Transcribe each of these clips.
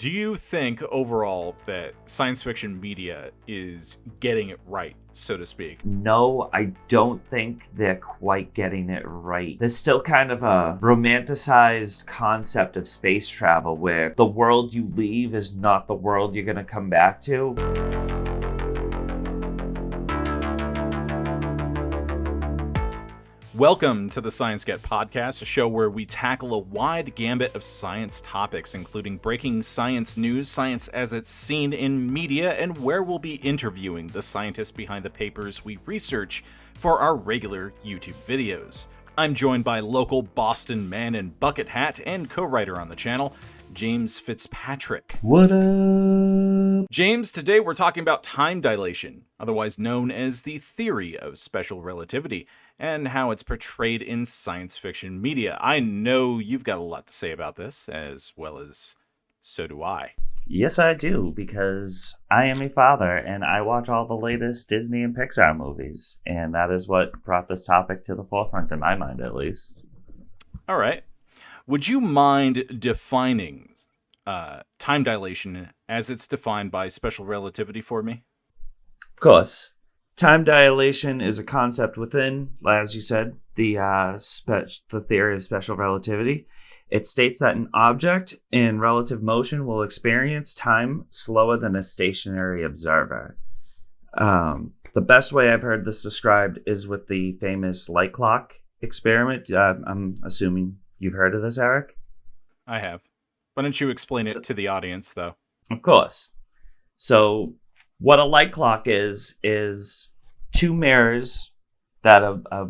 Do you think overall that science fiction media is getting it right, so to speak? No, I don't think they're quite getting it right. There's still kind of a romanticized concept of space travel where the world you leave is not the world you're going to come back to. Welcome to the Science Get Podcast, a show where we tackle a wide gambit of science topics, including breaking science news, science as it's seen in media, and where we'll be interviewing the scientists behind the papers we research for our regular YouTube videos. I'm joined by local Boston man in bucket hat and co-writer on the channel, James Fitzpatrick. What up? James, today we're talking about time dilation, otherwise known as the theory of special relativity, and how it's portrayed in science fiction media. I know you've got a lot to say about this, as well as so do I. Yes, I do, because I am a father and I watch all the latest Disney and Pixar movies, and that is what brought this topic to the forefront in my mind, at least. All right. Would you mind defining time dilation as it's defined by special relativity for me? Of course. Time dilation is a concept within, as you said, the theory of special relativity. It states that an object in relative motion will experience time slower than a stationary observer. The best way I've heard this described is with the famous light clock experiment. I'm assuming you've heard of this, Eric? I have. Why don't you explain it to the audience, though? Of course. So what a light clock is two mirrors that a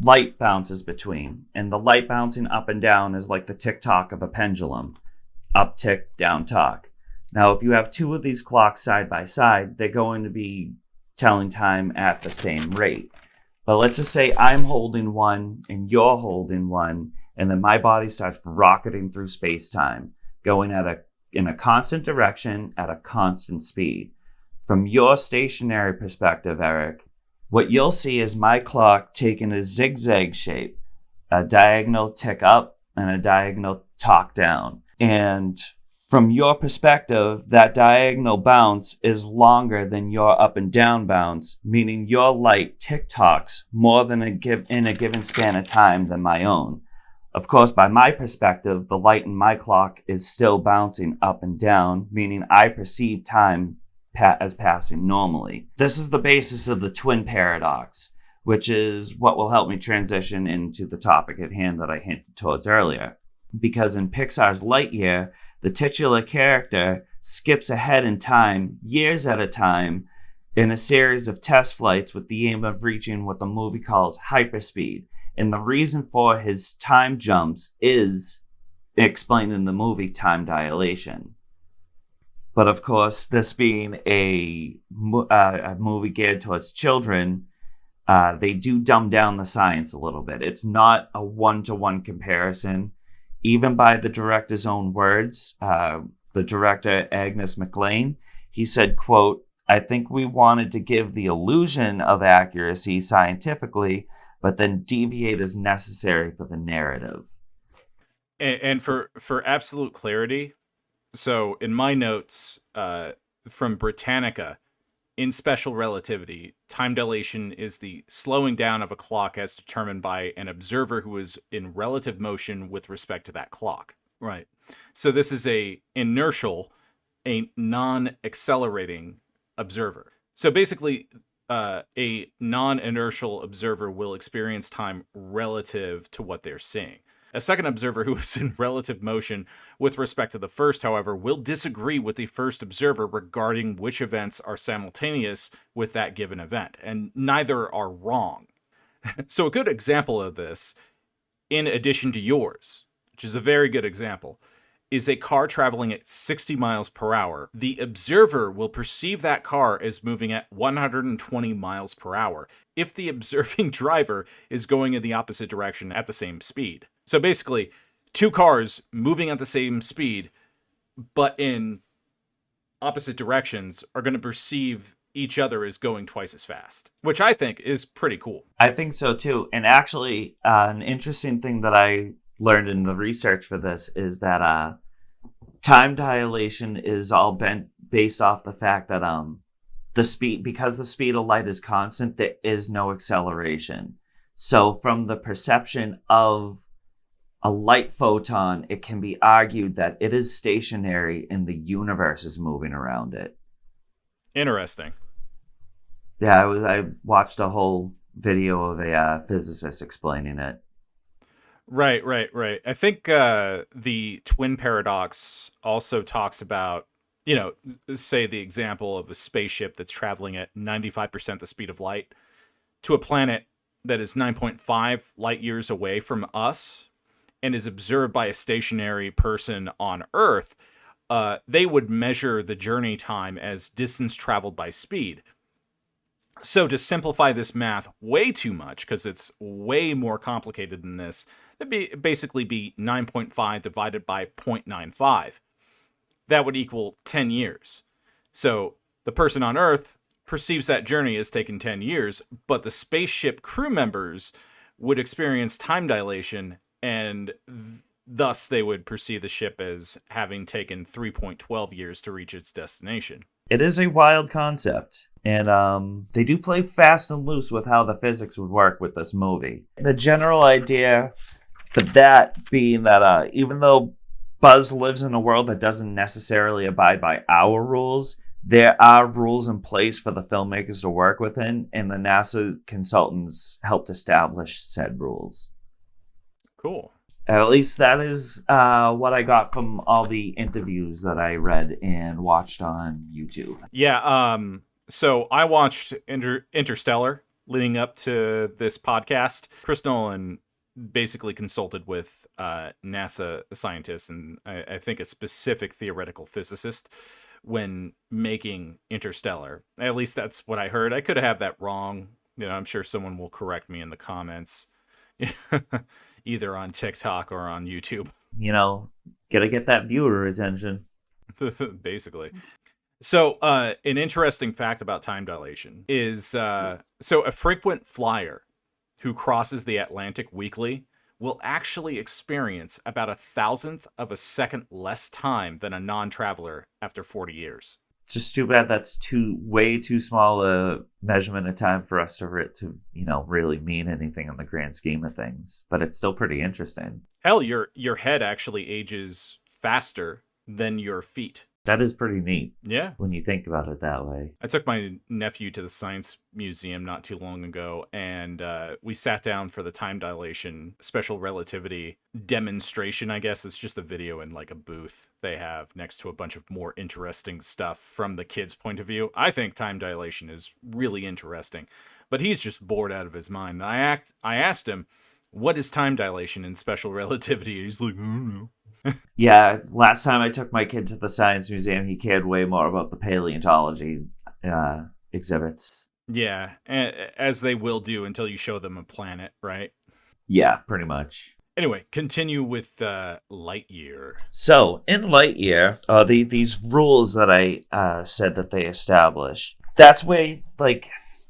light bounces between. And the light bouncing up and down is like the tick-tock of a pendulum. Up tick, down tock. Now, if you have two of these clocks side by side, they're going to be telling time at the same rate. But let's just say I'm holding one and you're holding one, and then my body starts rocketing through space-time, going in a constant direction at a constant speed. From your stationary perspective, Eric, what you'll see is my clock taking a zigzag shape, a diagonal tick up and a diagonal talk down. And from your perspective, that diagonal bounce is longer than your up and down bounce, meaning your light tick-tocks more than in a given span of time than my own. Of course, by my perspective, the light in my clock is still bouncing up and down, meaning I perceive time as passing normally. This is the basis of the twin paradox, which is what will help me transition into the topic at hand that I hinted towards earlier. Because in Pixar's Lightyear, the titular character skips ahead in time, years at a time, in a series of test flights with the aim of reaching what the movie calls hyperspeed. And the reason for his time jumps is explained in the movie time dilation. But of course, this being a movie geared towards children, they do dumb down the science a little bit. It's not a one-to-one comparison. Even by the director's own words, the director, Agnes McLean, he said, quote, "I think we wanted to give the illusion of accuracy scientifically, but then deviate as necessary for the narrative." And for absolute clarity, so in my notes from Britannica, in special relativity, time dilation is the slowing down of a clock as determined by an observer who is in relative motion with respect to that clock. Right. So this is a non-accelerating observer. So basically, a non-inertial observer will experience time relative to what they're seeing. A second observer who is in relative motion with respect to the first, however, will disagree with the first observer regarding which events are simultaneous with that given event, and neither are wrong. So a good example of this, in addition to yours, which is a very good example, is a car traveling at 60 miles per hour. The observer will perceive that car as moving at 120 miles per hour if the observing driver is going in the opposite direction at the same speed. So basically, two cars moving at the same speed, but in opposite directions, are going to perceive each other as going twice as fast, which I think is pretty cool. I think so too. And actually, an interesting thing that I learned in the research for this is that time dilation is all based off the fact that because the speed of light is constant, there is no acceleration. So from the perception of a light photon, it can be argued that it is stationary and the universe is moving around it. Interesting. Yeah, I watched a whole video of a physicist explaining it. Right. I think the twin paradox also talks about, say the example of a spaceship that's traveling at 95% the speed of light to a planet that is 9.5 light years away from us and is observed by a stationary person on Earth. They would measure the journey time as distance traveled by speed. So to simplify this math way too much, because it's way more complicated than this, it'd basically be 9.5 divided by 0.95. That would equal 10 years. So the person on Earth perceives that journey as taking 10 years, but the spaceship crew members would experience time dilation, and thus they would perceive the ship as having taken 3.12 years to reach its destination. It is a wild concept, and they do play fast and loose with how the physics would work with this movie. The general idea for that being that even though Buzz lives in a world that doesn't necessarily abide by our rules, there are rules in place for the filmmakers to work within, and the NASA consultants helped establish said rules. Cool. At least that is what I got from all the interviews that I read and watched on YouTube. Yeah, so I watched Interstellar leading up to this podcast. Chris Nolan basically consulted with NASA scientists and I think a specific theoretical physicist when making Interstellar. At least that's what I heard. I could have that wrong. I'm sure someone will correct me in the comments. Either on TikTok or on YouTube. Gotta get that viewer attention. Basically. So, an interesting fact about time dilation is, so a frequent flyer who crosses the Atlantic weekly will actually experience about 1,000th of a second less time than a non-traveler after 40 years. Just too bad that's way too small a measurement of time for us to really mean anything in the grand scheme of things. But it's still pretty interesting. Hell, your head actually ages faster than your feet. That is pretty neat. Yeah. When you think about it that way. I took my nephew to the science museum not too long ago, and we sat down for the time dilation special relativity demonstration, I guess. It's just a video in like a booth they have next to a bunch of more interesting stuff from the kid's point of view. I think time dilation is really interesting, but he's just bored out of his mind. I asked him, what is time dilation in special relativity? He's like, I don't know. Yeah, last time I took my kid to the science museum, he cared way more about the paleontology exhibits. Yeah, as they will do until you show them a planet, right? Yeah, pretty much. Anyway, continue with Lightyear. So, in Lightyear, these rules that I said that they established, that's where,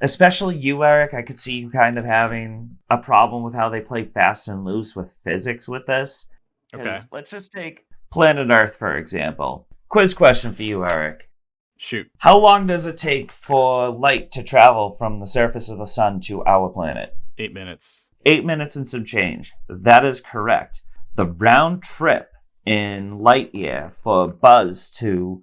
especially you, Eric, I could see you kind of having a problem with how they play fast and loose with physics with this. Okay. Let's just take planet Earth, for example. Quiz question for you, Eric. Shoot. How long does it take for light to travel from the surface of the sun to our planet? 8 minutes. 8 minutes and some change. That is correct. The round trip in Lightyear for Buzz to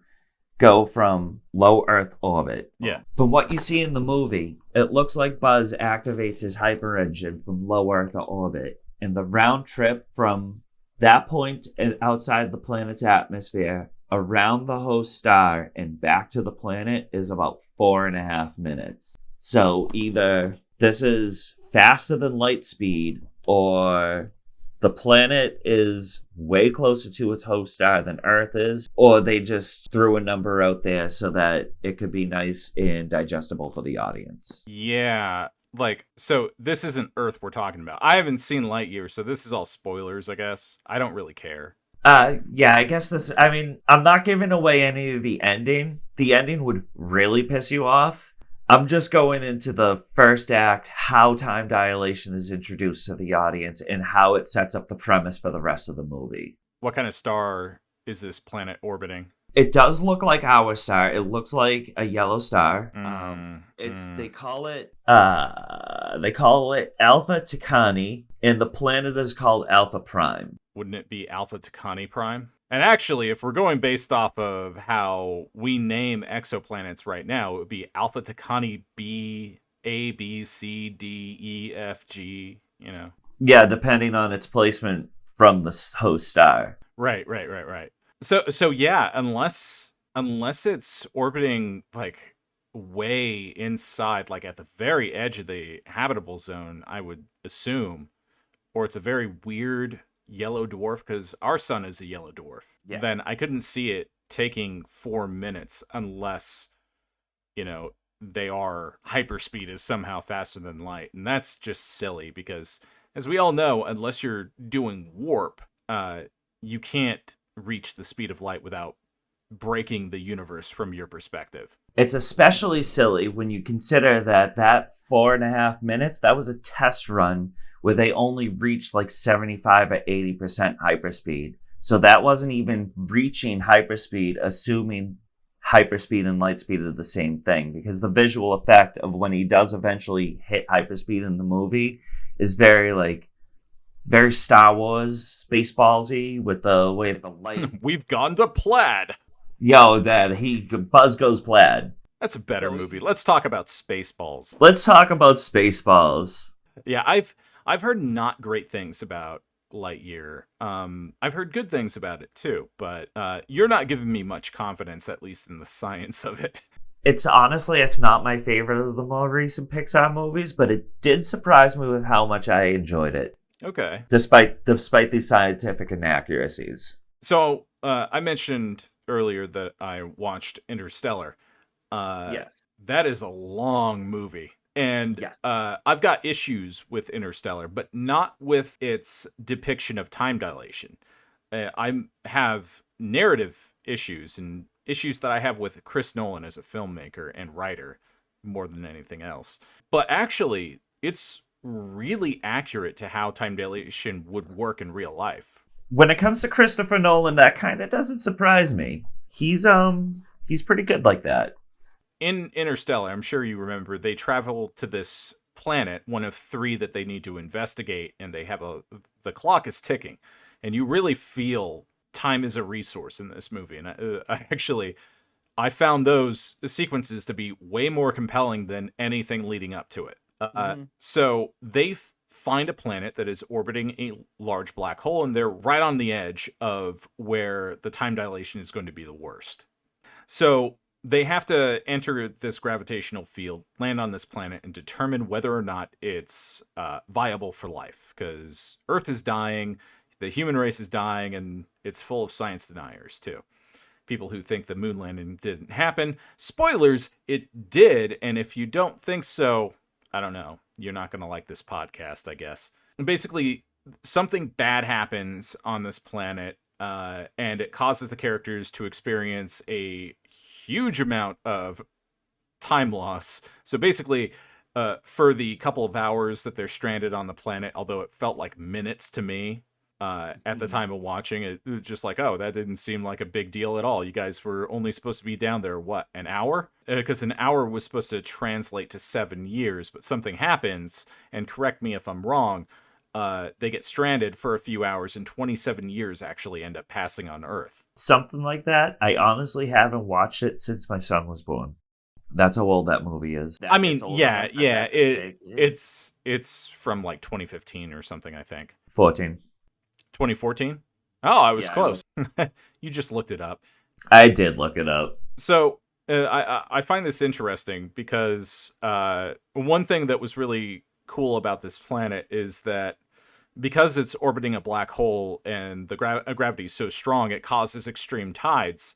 go from low Earth orbit. Yeah. From what you see in the movie, it looks like Buzz activates his hyper engine from low Earth orbit. And the round trip from that point outside the planet's atmosphere, around the host star, and back to the planet is about 4.5 minutes. So either this is faster than light speed, or the planet is way closer to its host star than Earth is, or they just threw a number out there so that it could be nice and digestible for the audience. Yeah. So this isn't Earth we're talking about. I haven't seen Lightyear, so this is all spoilers, I guess. I don't really care. Yeah, I guess I'm not giving away any of the ending. The ending would really piss you off. I'm just going into the first act, how time dilation is introduced to the audience and how it sets up the premise for the rest of the movie. What kind of star is this planet orbiting? It does look like our star. It looks like a yellow star. It's Mm. they call it Alpha Tucani, and the planet is called Alpha Prime. Wouldn't it be Alpha Tucani Prime? And actually, if we're going based off of how we name exoplanets right now, it would be Alpha Tucani B, A, B, C, D, E, F, G, you know. Yeah, depending on its placement from the host star. Right. So yeah, unless it's orbiting like way inside, like at the very edge of the habitable zone, I would assume, or it's a very weird yellow dwarf because our sun is a yellow dwarf. Yeah. Then I couldn't see it taking 4 minutes unless, they are hyperspeed is somehow faster than light. And that's just silly because, as we all know, unless you're doing warp, you can't reach the speed of light without breaking the universe from your perspective. It's especially silly when you consider that 4.5 minutes, that was a test run where they only reached like 75 or 80% hyperspeed. So that wasn't even reaching hyperspeed, assuming hyperspeed and light speed are the same thing, because the visual effect of when he does eventually hit hyperspeed in the movie is very Star Wars Spaceballsy with the way the light. We've gone to plaid. Yo, Buzz goes plaid. That's a better movie. Let's talk about Spaceballs. Let's talk about Spaceballs. Yeah, I've heard not great things about Lightyear. I've heard good things about it too, but you're not giving me much confidence, at least in the science of it. It's not my favorite of the more recent Pixar movies, but it did surprise me with how much I enjoyed it. Okay. Despite the scientific inaccuracies. So I mentioned earlier that I watched Interstellar. Yes. That is a long movie. And Yes. I've got issues with Interstellar, but not with its depiction of time dilation. I have narrative issues and issues that I have with Chris Nolan as a filmmaker and writer more than anything else. But actually, it's really accurate to how time dilation would work in real life. When it comes to Christopher Nolan, that kind of doesn't surprise me. He's pretty good like that. In Interstellar, I'm sure you remember, they travel to this planet, one of 3 that they need to investigate, and they have the clock is ticking, and you really feel time is a resource in this movie. And I found those sequences to be way more compelling than anything leading up to it. So they find a planet that is orbiting a large black hole, and they're right on the edge of where the time dilation is going to be the worst. So they have to enter this gravitational field, land on this planet, and determine whether or not it's viable for life. Because Earth is dying, the human race is dying, and it's full of science deniers, too. People who think the moon landing didn't happen. Spoilers, it did, and if you don't think so, I don't know. You're not going to like this podcast, I guess. And basically, something bad happens on this planet, and it causes the characters to experience a huge amount of time loss. So basically, for the couple of hours that they're stranded on the planet, although it felt like minutes to me at the time of watching, it was just like, oh, that didn't seem like a big deal at all. You guys were only supposed to be down there, what, an hour? Because an hour was supposed to translate to 7 years, but something happens, and correct me if I'm wrong, they get stranded for a few hours, and 27 years actually end up passing on Earth. Something like that. I honestly haven't watched it since my son was born. That's how old that movie is. I mean, yeah, it's from like 2015 or something, I think. 14. 2014? Oh, I was Yeah, close. You just looked it up. I did look it up. So I find this interesting because one thing that was really cool about this planet is that because it's orbiting a black hole and the gravity is so strong, it causes extreme tides.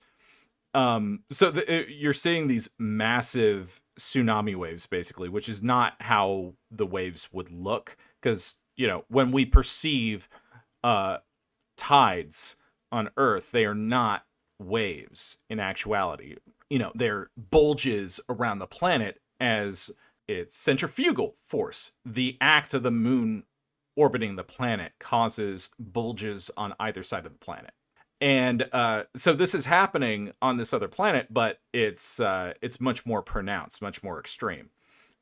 You're seeing these massive tsunami waves, basically, which is not how the waves would look. Because, when we perceive tides on Earth, they are not waves in actuality. They're bulges around the planet as its centrifugal force. The act of the moon orbiting the planet causes bulges on either side of the planet. And so this is happening on this other planet, but it's much more pronounced, much more extreme.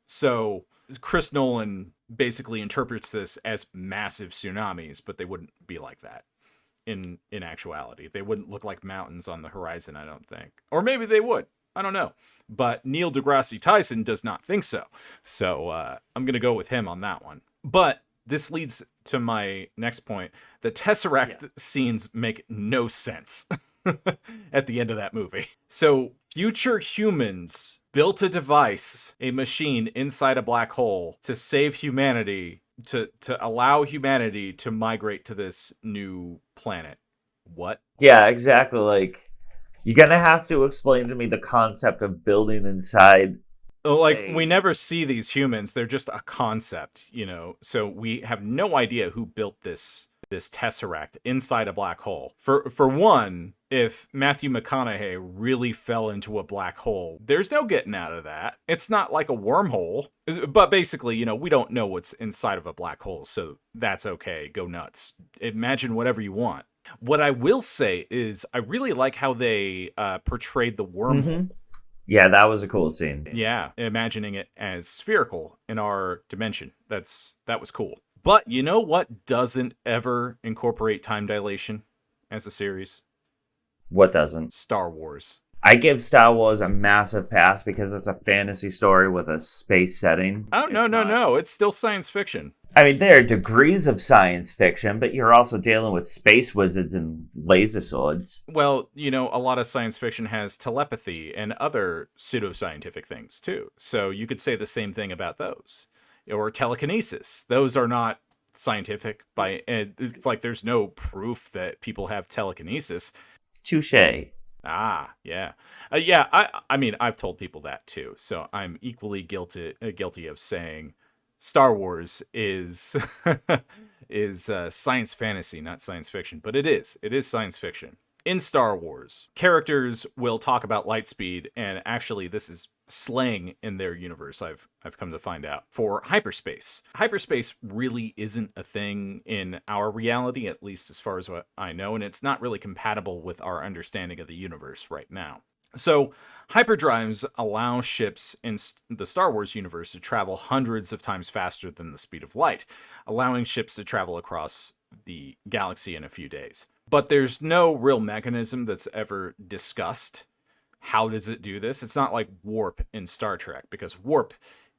So Chris Nolan basically interprets this as massive tsunamis, but they wouldn't be like that in actuality. They wouldn't look like mountains on the horizon, I don't think. Or maybe they would. I don't know. But Neil deGrasse Tyson does not think so. So I'm going to go with him on that one. But this leads to my next point. The Tesseract scenes make no sense at the end of that movie. So future humans built a device, a machine inside a black hole to save humanity, to allow humanity to migrate to this new planet. What? Yeah, exactly. Like, you're gonna have to explain to me the concept of building inside. Like, we never see these humans. They're just a concept, you know. So we have no idea who built this tesseract inside a black hole. For one, if Matthew McConaughey really fell into a black hole, there's no getting out of that. It's not like a wormhole. But basically, you know, we don't know what's inside of a black hole, so that's okay. Go nuts. Imagine whatever you want. What I will say is I really like how they portrayed the wormhole. Mm-hmm. Yeah, that was a cool scene. Yeah, imagining it as spherical in our dimension. That was cool. But you know what doesn't ever incorporate time dilation as a series? What doesn't? Star Wars. I give Star Wars a massive pass because it's a fantasy story with a space setting. Oh, no. It's still science fiction. I mean, there are degrees of science fiction, but you're also dealing with space wizards and laser swords. Well, you know, a lot of science fiction has telepathy and other pseudoscientific things, too. So you could say the same thing about those. Or telekinesis. Those are not scientific by... like, there's no proof that people have telekinesis. Touché. Ah, yeah. I mean, I've told people that, too. So I'm equally guilty of saying... Star Wars is is science fantasy, not science fiction, but it is science fiction. In Star Wars, characters will talk about light speed, and actually this is slang in their universe, I've come to find out, for hyperspace. Hyperspace really isn't a thing in our reality, at least as far as what I know, and it's not really compatible with our understanding of the universe right now. So, hyperdrives allow ships in the Star Wars universe to travel hundreds of times faster than the speed of light, allowing ships to travel across the galaxy in a few days. But there's no real mechanism that's ever discussed. How does it do this? It's not like warp in Star Trek, because warp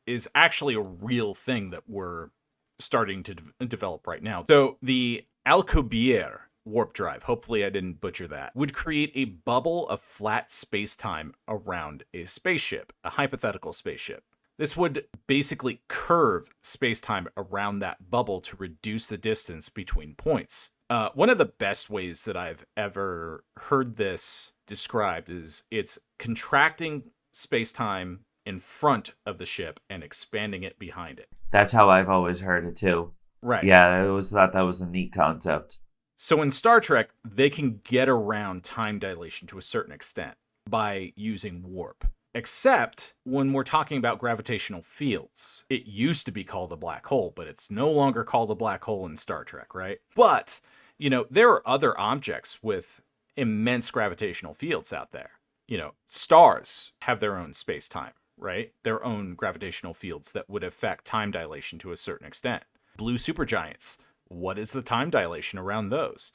is actually a real thing that we're starting to develop right now. So, the Alcubierre warp drive, hopefully I didn't butcher that, would create a bubble of flat space-time around a spaceship, a hypothetical spaceship. This would basically curve space-time around that bubble to reduce the distance between points. One of the best ways that I've ever heard this described is it's contracting space-time in front of the ship and expanding it behind it. That's how I've always heard it too. Right. Yeah, I always thought that was a neat concept. So in Star Trek, they can get around time dilation to a certain extent by using warp. Except when we're talking about gravitational fields. It used to be called a black hole, but it's no longer called a black hole in Star Trek, right? But, you know, there are other objects with immense gravitational fields out there. You know, stars have their own space-time, right? Their own gravitational fields that would affect time dilation to a certain extent. Blue supergiants. What is the time dilation around those?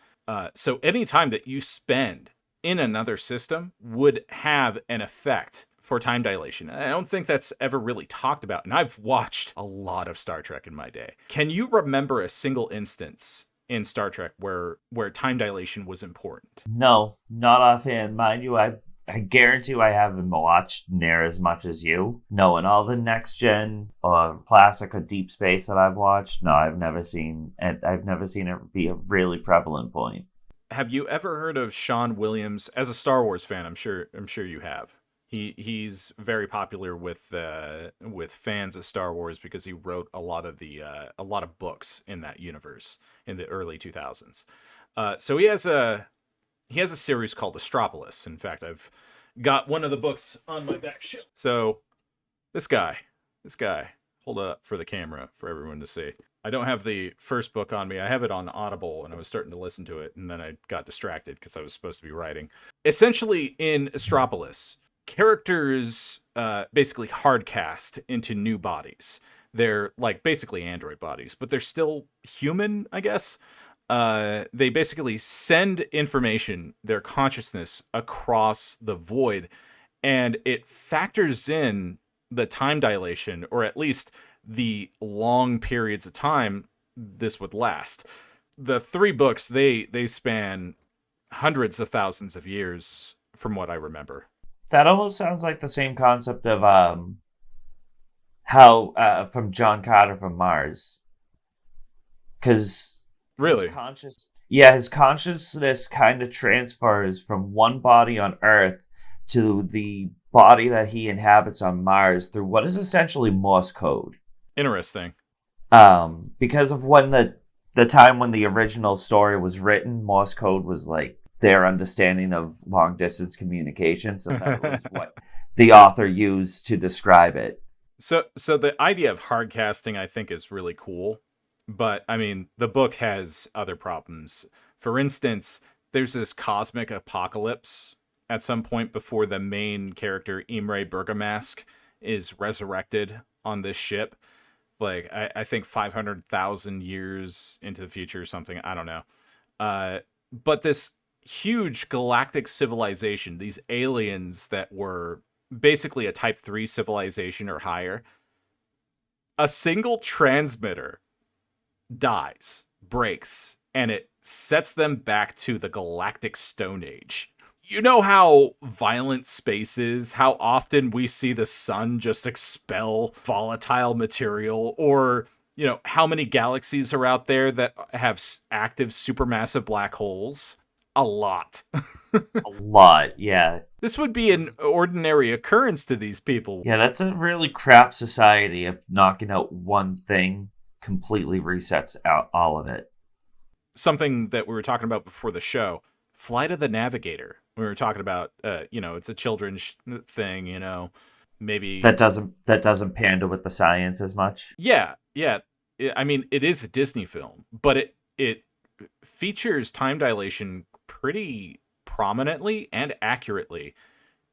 So any time that you spend in another system would have an effect for time dilation. I don't think that's ever really talked about, and I've watched a lot of Star Trek in my day. Can you remember a single instance in Star Trek where time dilation was important? No, not offhand. Mind you, I guarantee I haven't watched near as much as you. No, in all the next gen classic or deep space that I've watched, no, I've never seen it be a really prevalent point. Have you ever heard of Sean Williams? As a Star Wars fan, I'm sure you have. He's very popular with fans of Star Wars because he wrote a lot of books in that universe in the early 2000s. So he has a series called Astropolis. In fact, I've got one of the books on my back shelf. So this guy, hold it up for the camera for everyone to see. I don't have the first book on me. I have it on Audible, and I was starting to listen to it, and then I got distracted because I was supposed to be writing. Essentially, in Astropolis, characters basically hard cast into new bodies. They're like basically android bodies, but they're still human, I guess. They basically send information, their consciousness, across the void, and it factors in the time dilation, or at least the long periods of time this would last. The three books, they span hundreds of thousands of years from what I remember. That almost sounds like the same concept of how from John Carter from Mars, because Really? his consciousness kind of transfers from one body on Earth to the body that he inhabits on Mars through what is essentially Morse code. Interesting. Because of when the time when the original story was written, Morse code was like their understanding of long distance communication, so that was what the author used to describe it. So the idea of hard casting, I think, is really cool, but I mean, the book has other problems. For instance, there's this cosmic apocalypse at some point before the main character Imre Bergamask is resurrected on this ship. Like I think 500,000 years into the future or something. I don't know. But this huge galactic civilization, these aliens that were basically a type 3 civilization or higher, a single transmitter dies, breaks, and it sets them back to the galactic Stone Age. You know how violent space is, how often we see the sun just expel volatile material, or, you know, how many galaxies are out there that have active supermassive black holes? A lot. A lot, yeah. This would be an ordinary occurrence to these people. Yeah, that's a really crap society if knocking out one thing completely resets out all of it. Something that we were talking about before the show, Flight of the Navigator. We were talking about, it's a children's thing, maybe that doesn't pander with the science as much. Yeah. I mean, it is a Disney film, but it features time dilation pretty prominently and accurately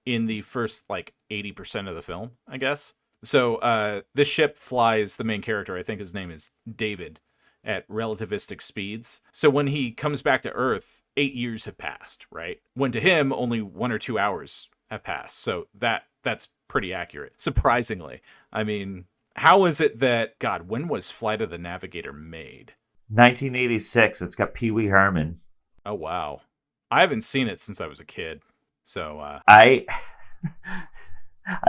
in the first 80% of the film, I guess. So this ship flies the main character. I think his name is David, at relativistic speeds. So when he comes back to Earth, 8 years have passed, right? When to him, only 1 or 2 hours have passed. So that's pretty accurate, surprisingly. I mean, how is it that, God, when was Flight of the Navigator made? 1986. It's got Pee Wee Herman. Oh, wow. I haven't seen it since I was a kid. So I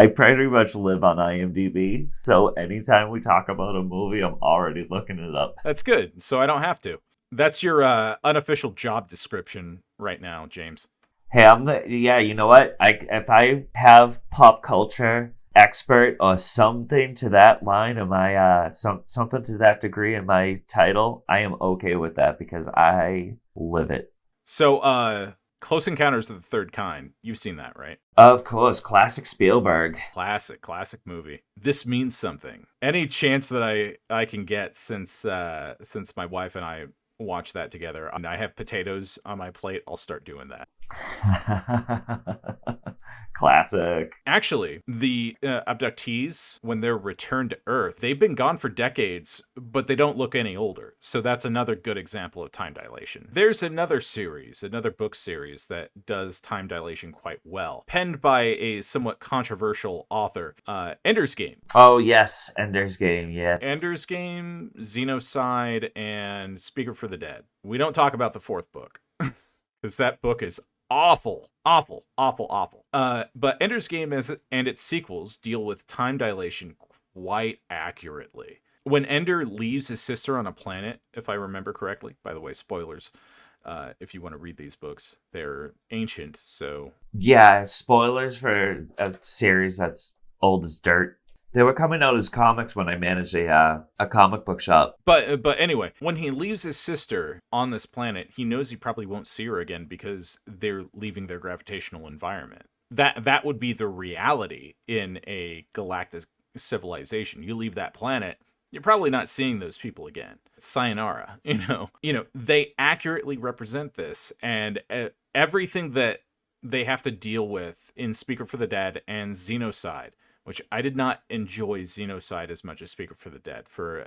pretty much live on IMDb, so anytime we talk about a movie, I'm already looking it up. That's good, so I don't have to. That's your unofficial job description right now, James. Hey, you know what? If I have pop culture expert or something to that line of my something to that degree in my title, I am okay with that because I live it. So, Close Encounters of the Third Kind. You've seen that, right? Of course, classic Spielberg. Classic movie. This means something. Any chance that I can get since my wife and I watch that together, and I have potatoes on my plate, I'll start doing that. Classic. Actually, the abductees, when they're returned to Earth, they've been gone for decades, but they don't look any older. So that's another good example of time dilation. There's another book series that does time dilation quite well, penned by a somewhat controversial author, Ender's Game. Oh, yes, Ender's Game, yes. Ender's Game, Xenocide, and Speaker for the Dead. We don't talk about the fourth book, because that book is awful. But Ender's Game and its sequels deal with time dilation quite accurately. When Ender leaves his sister on a planet, if I remember correctly, by the way, spoilers, if you want to read these books, they're ancient, so... Yeah, spoilers for a series that's old as dirt. They were coming out as comics when I managed a comic book shop. But anyway, when he leaves his sister on this planet, he knows he probably won't see her again because they're leaving their gravitational environment. That would be the reality in a galactic civilization. You leave that planet, you're probably not seeing those people again. Sayonara, they accurately represent this, and everything that they have to deal with in Speaker for the Dead and Xenocide, which I did not enjoy Xenocide as much as Speaker for the Dead for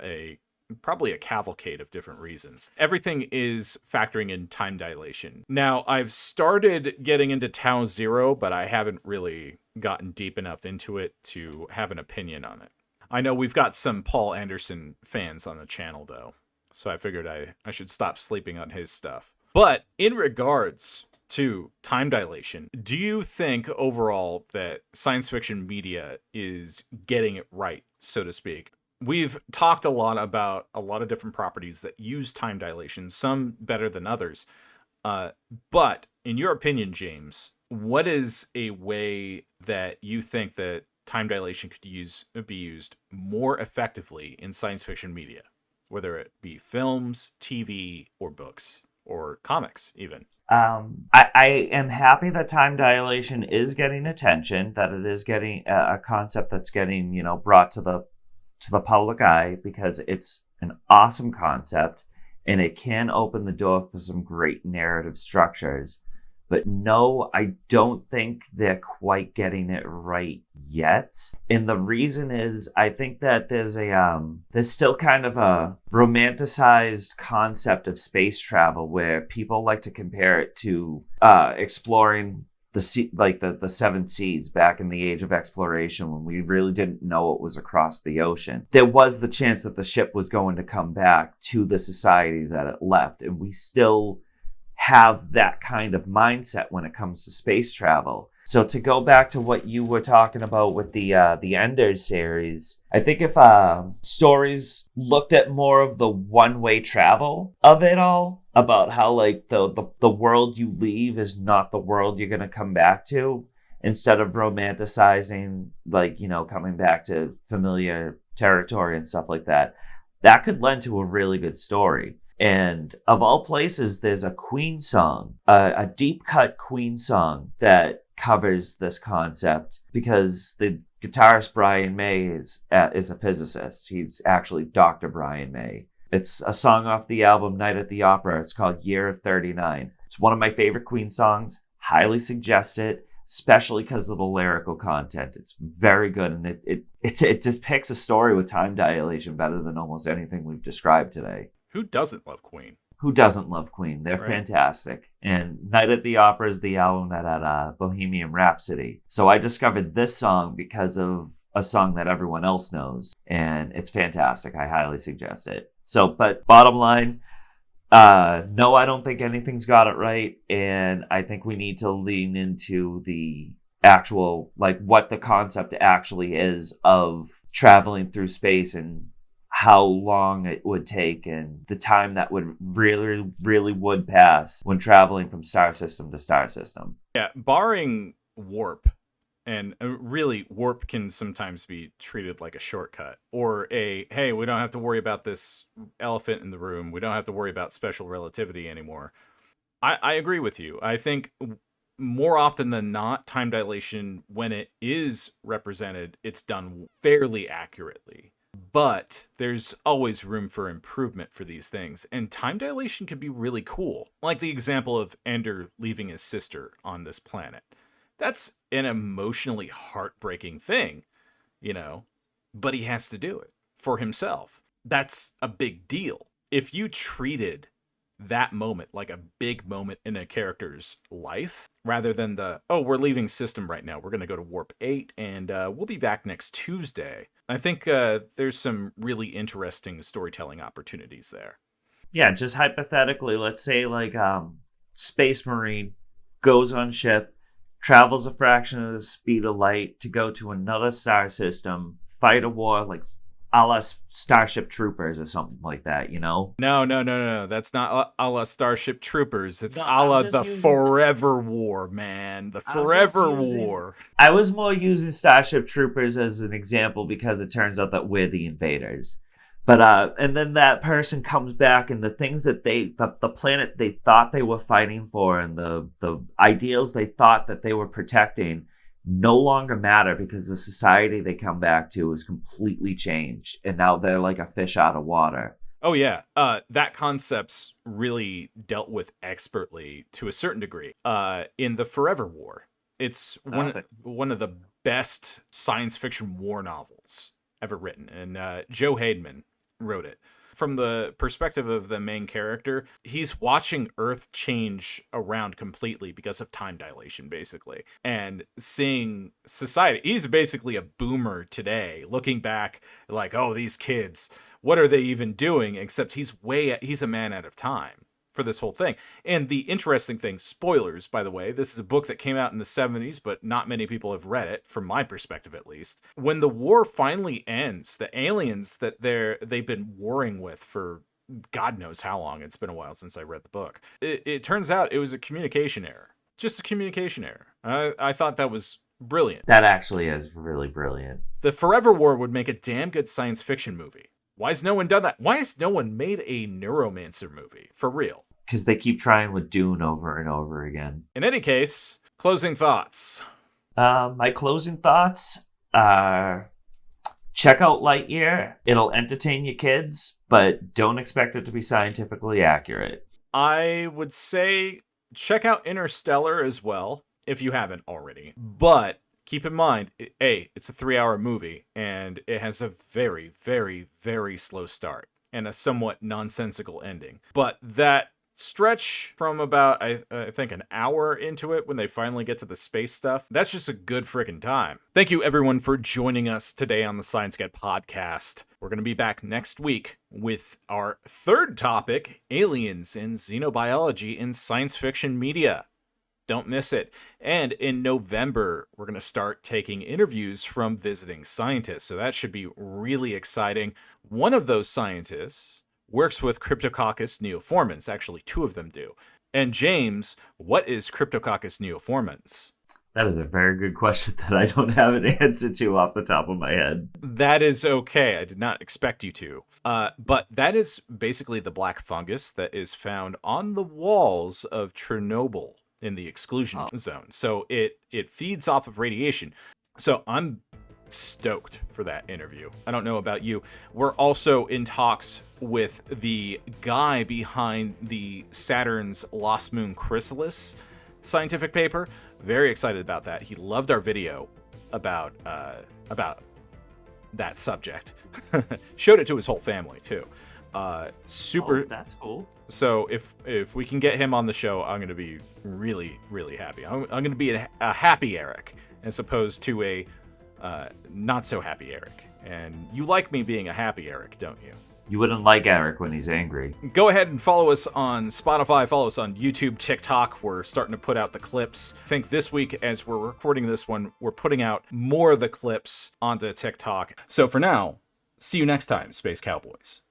probably a cavalcade of different reasons. Everything is factoring in time dilation. Now, I've started getting into Tau Zero, but I haven't really gotten deep enough into it to have an opinion on it. I know we've got some Paul Anderson fans on the channel, though, so I figured I should stop sleeping on his stuff. But in regards to time dilation, do you think overall that science fiction media is getting it right, so to speak? We've talked a lot about a lot of different properties that use time dilation, some better than others. But in your opinion, James, what is a way that you think that time dilation could be used more effectively in science fiction media, whether it be films, TV, or books, or comics even? I am happy that time dilation is getting attention, that it is getting a concept that's getting, brought to the public eye, because it's an awesome concept and it can open the door for some great narrative structures. But no, I don't think they're quite getting it right yet. And the reason is, I think that there's still kind of a romanticized concept of space travel where people like to compare it to exploring the seven seas back in the age of exploration, when we really didn't know what was across the ocean. There was the chance that the ship was going to come back to the society that it left, and we still have that kind of mindset when it comes to space travel. So to go back to what you were talking about with the Enders series, I think if stories looked at more of the one-way travel of it all, about how like the world you leave is not the world you're gonna come back to, instead of romanticizing coming back to familiar territory and stuff like that, that could lend to a really good story. And of all places, there's a Queen song, a deep cut Queen song that covers this concept, because the guitarist Brian May is a physicist. He's actually Dr. Brian May. It's a song off the album Night at the Opera. It's called Year of 39. It's one of my favorite Queen songs. Highly suggest it, especially because of the lyrical content. It's very good, and it just picks a story with time dilation better than almost anything we've described today. Who doesn't love Queen? Who doesn't love Queen? They're right. Fantastic. And Night at the Opera is the album that had Bohemian Rhapsody. So I discovered this song because of a song that everyone else knows. And it's fantastic. I highly suggest it. So, but bottom line, no, I don't think anything's got it right. And I think we need to lean into the actual, what the concept actually is of traveling through space, and how long it would take, and the time that would really would pass when traveling from star system to star system. Yeah, barring warp, and really warp can sometimes be treated like a shortcut, or hey, we don't have to worry about this elephant in the room. We don't have to worry about special relativity anymore. I agree with you. I think more often than not, time dilation, when it is represented, it's done fairly accurately. But there's always room for improvement for these things. And time dilation can be really cool. Like the example of Ender leaving his sister on this planet. That's an emotionally heartbreaking thing, but he has to do it for himself. That's a big deal. If you treated that moment like a big moment in a character's life, rather than we're leaving system right now, we're going to go to warp 8 and we'll be back next Tuesday, I think there's some really interesting storytelling opportunities there. Yeah, just hypothetically, let's say Space Marine goes on ship, travels a fraction of the speed of light to go to another star system, fight a war a la Starship Troopers or something like that, No. That's not a la Starship Troopers. It's a la the Forever War, man. The Forever War. I was more using Starship Troopers as an example because it turns out that we're the invaders. But and then that person comes back, and the things that the planet they thought they were fighting for, and the ideals they thought that they were protecting, no longer matter because the society they come back to is completely changed. And now they're like a fish out of water. Oh yeah, that concept's really dealt with expertly to a certain degree. In the Forever War, it's one of the best science fiction war novels ever written, and Joe Haidman wrote it. From the perspective of the main character, he's watching Earth change around completely because of time dilation, basically, and seeing society. He's basically a boomer today, looking back like, oh, these kids, what are they even doing? Except he's a man out of time for this whole thing. And the interesting thing, spoilers, by the way, this is a book that came out in the 70s, but not many people have read it, from my perspective at least. When the war finally ends, the aliens that they've been warring with for God knows how long, it's been a while since I read the book, it turns out it was a communication error. Just a communication error. I thought that was brilliant. That actually is really brilliant. The Forever War would make a damn good science fiction movie. Why has no one done that? Why has no one made a Neuromancer movie? For real. Because they keep trying with Dune over and over again. In any case, closing thoughts. My closing thoughts are check out Lightyear. It'll entertain your kids, but don't expect it to be scientifically accurate. I would say check out Interstellar as well, if you haven't already. But keep in mind, it's a 3-hour movie, and it has a very, very, very slow start and a somewhat nonsensical ending. But that stretch from about, I think, an hour into it when they finally get to the space stuff, that's just a good freaking time. Thank you, everyone, for joining us today on the Science Get podcast. We're going to be back next week with our third topic, aliens and xenobiology in science fiction media. Don't miss it. And in November, we're going to start taking interviews from visiting scientists. So that should be really exciting. One of those scientists works with Cryptococcus neoformans. Actually, 2 of them do. And James, what is Cryptococcus neoformans? That is a very good question that I don't have an answer to off the top of my head. That is okay. I did not expect you to. But that is basically the black fungus that is found on the walls of Chernobyl in the exclusion zone. So it feeds off of radiation. So I'm stoked for that interview. I don't know about you. We're also in talks with the guy behind the Saturn's Lost Moon Chrysalis scientific paper. Very excited about that. He loved our video about that subject. Showed it to his whole family too. Super. That's cool. So if we can get him on the show, I'm going to be really, really happy. I'm going to be a happy Eric as opposed to a not so happy Eric. And you like me being a happy Eric, don't you? You wouldn't like Eric when he's angry. Go ahead and follow us on Spotify, follow us on YouTube, TikTok. We're starting to put out the clips. I think this week, as we're recording this one, we're putting out more of the clips onto TikTok. So for now, see you next time, Space Cowboys.